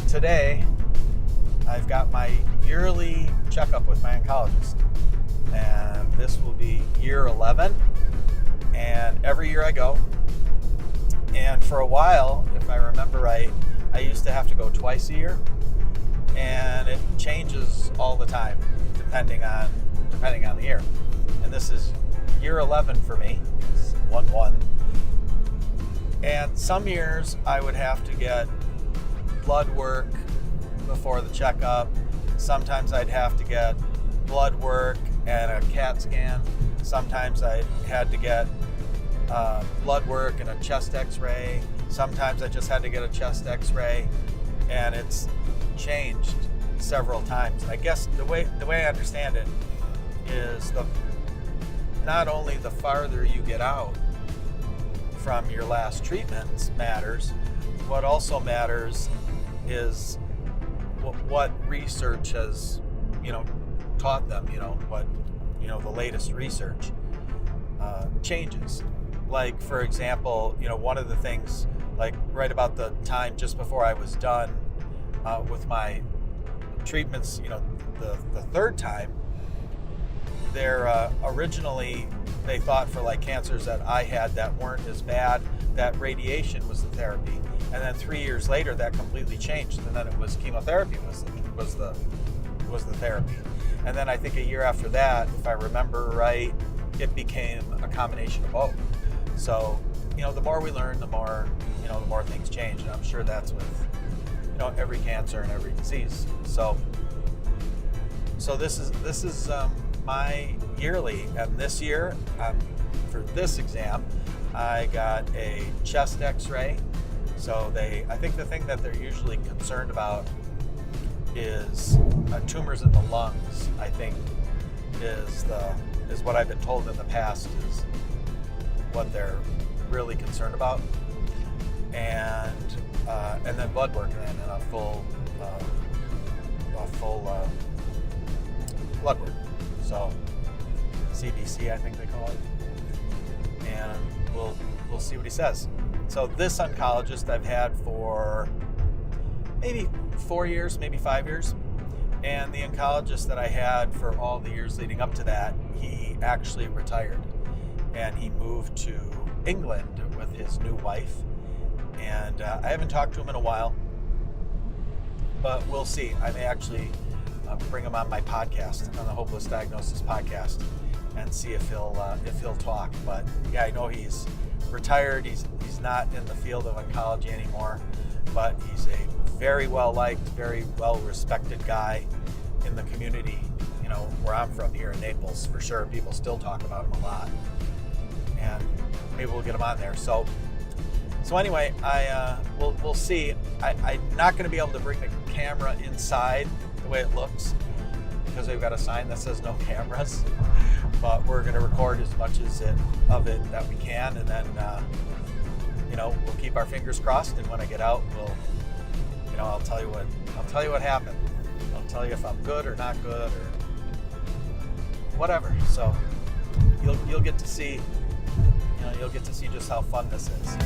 today I've got my yearly checkup with my oncologist, and this will be year 11, and every year I go. And for a while, if I remember right, I used to have to go twice a year, and it changes all the time depending on the year. And this is year 11 for me. It's 1-1. And some years I would have to get blood work before the checkup. Sometimes I'd have to get blood work and a CAT scan. Sometimes I had to get blood work and a chest x-ray. Sometimes I just had to get a chest x-ray, and it's changed several times. I guess the way I understand it is not only the farther you get out from your last treatments matters, what also matters is what research has, taught them, what, the latest research changes. Like, for example, one of the things, like right about the time just before I was done with my treatments, the third time, originally they thought for like cancers that I had that weren't as bad, that radiation was the therapy. And then 3 years later, that completely changed, and then it was chemotherapy was the therapy. And then I think a year after that, if I remember right, it became a combination of both. So, the more we learn, the more things change, and I'm sure that's with every cancer and every disease. So this is my yearly, and this year, for this exam, I got a chest X-ray. So I think the thing that they're usually concerned about is tumors in the lungs. I think is what I've been told in the past is what they're really concerned about, and then blood work, and then a full blood work. So CBC, I think they call it, and we'll see what he says. So this oncologist I've had for maybe 4 years, maybe 5 years. And the oncologist that I had for all the years leading up to that, he actually retired. And he moved to England with his new wife. And I haven't talked to him in a while, but we'll see. I may actually bring him on my podcast, on the Hopeless Diagnosis podcast, and see if he'll talk. But yeah, I know he's retired. He's not in the field of oncology anymore, but he's a very well liked, very well respected guy in the community, where I'm from here in Naples. For sure, people still talk about him a lot, and maybe we'll get him on there. So anyway, we'll see. I'm not going to be able to bring the camera inside the way it looks, because we've got a sign that says no cameras. But we're going to record as much of it that we can, and then we'll keep our fingers crossed. And when I get out, I'll tell you what happened. I'll tell you if I'm good or not good or whatever. So you'll get to see just how fun this is.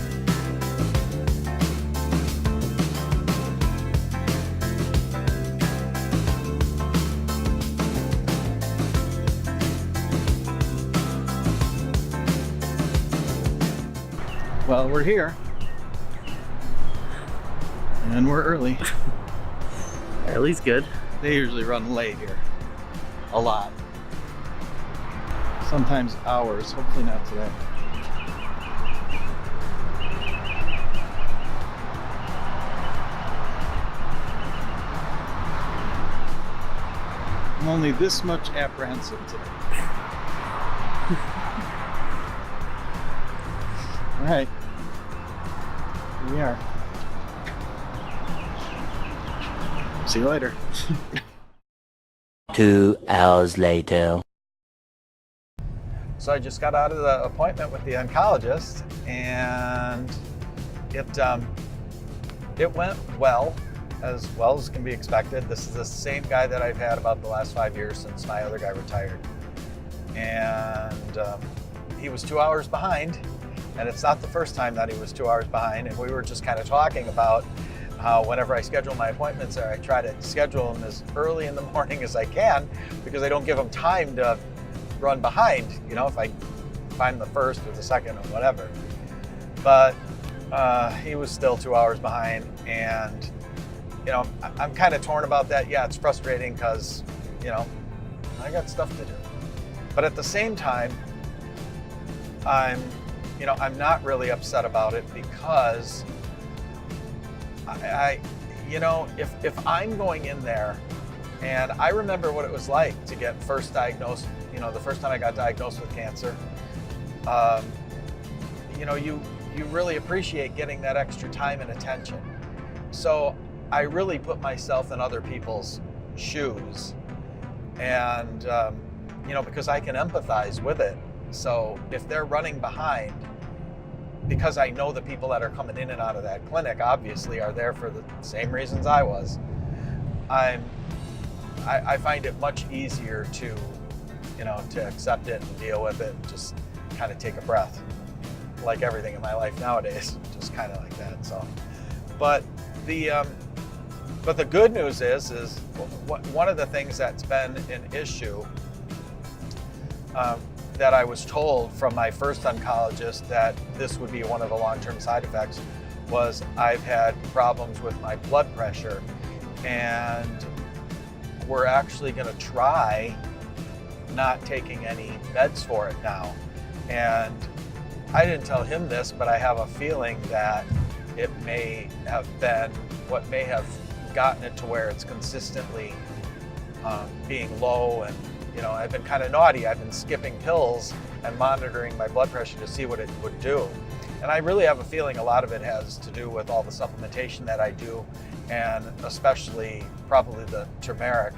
Well, we're here, and we're early. Early's good. They usually run late here, a lot. Sometimes hours, hopefully not today. I'm only this much apprehensive today. All right. Here we are. See you later. 2 hours later. So I just got out of the appointment with the oncologist, and it went well as can be expected. This is the same guy that I've had about the last 5 years since my other guy retired. And he was 2 hours behind, and it's not the first time that he was 2 hours behind. And we were just kind of talking about how whenever I schedule my appointments, I try to schedule them as early in the morning as I can, because I don't give them time to run behind, if I find the first or the second or whatever. But he was still 2 hours behind, and I'm kind of torn about that. Yeah, it's frustrating because I got stuff to do, but at the same time, I'm not really upset about it, because if I'm going in there, and I remember what it was like to get first diagnosed, the first time I got diagnosed with cancer, you really appreciate getting that extra time and attention. So I really put myself in other people's shoes, and because I can empathize with it. So if they're running behind, because I know the people that are coming in and out of that clinic obviously are there for the same reasons I was, I find it much easier to accept it and deal with it and just kind of take a breath, like everything in my life nowadays, just kind of like that. So, but the good news is one of the things that's been an issue, that I was told from my first oncologist that this would be one of the long-term side effects, was I've had problems with my blood pressure, and we're actually going to try not taking any meds for it now. And I didn't tell him this, but I have a feeling that it may have been what may have gotten it to where it's consistently being low. And I've been kind of naughty. I've been skipping pills and monitoring my blood pressure to see what it would do. And I really have a feeling a lot of it has to do with all the supplementation that I do, and especially probably the turmeric,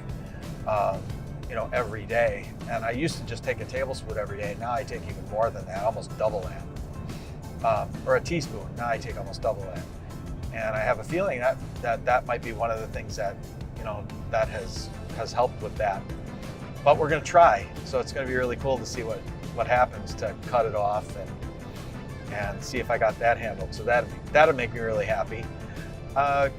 every day. And I used to just take a tablespoon every day. Now I take even more than that, almost double that. Or a teaspoon. Now I take almost double that. And I have a feeling that might be one of the things that, that has helped with that. But we're going to try. So it's going to be really cool to see what happens to cut it off and see if I got that handled. So that'll make me really happy. A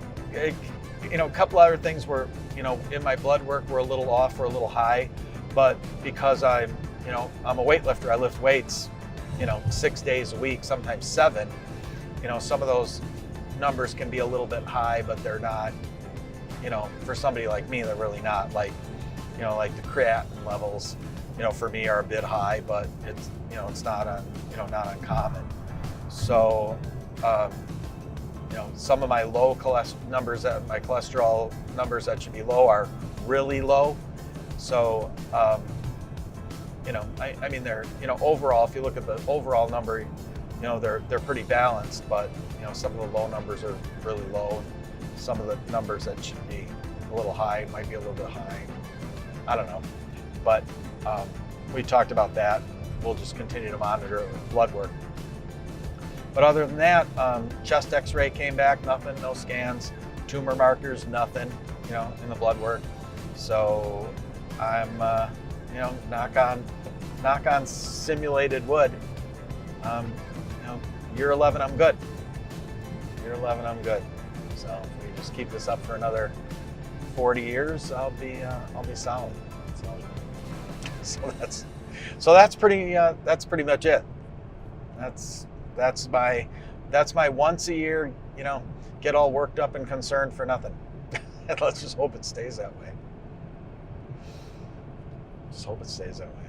couple other things were, in my blood work were a little off or a little high, but because I'm a weightlifter, I lift weights, 6 days a week, sometimes 7. Some of those numbers can be a little bit high, but they're not, for somebody like me, they're really not. Like the creatinine levels, for me are a bit high, but it's not uncommon. So, some of my low cholesterol numbers, my cholesterol numbers that should be low are really low. So, I mean, they're, overall, if you look at the overall number, they're pretty balanced, but, some of the low numbers are really low. And some of the numbers that should be a little high might be a little bit high. I don't know, but we talked about that. We'll just continue to monitor it with blood work. But other than that, chest x-ray came back, nothing, no scans, tumor markers, nothing, in the blood work. So I'm, knock on simulated wood. Year 11, I'm good. Year 11, I'm good. So if we just keep this up for another 40 years, I'll be solid. So that's pretty much it. That's my once a year, get all worked up and concerned for nothing. And let's just hope it stays that way. Just hope it stays that way.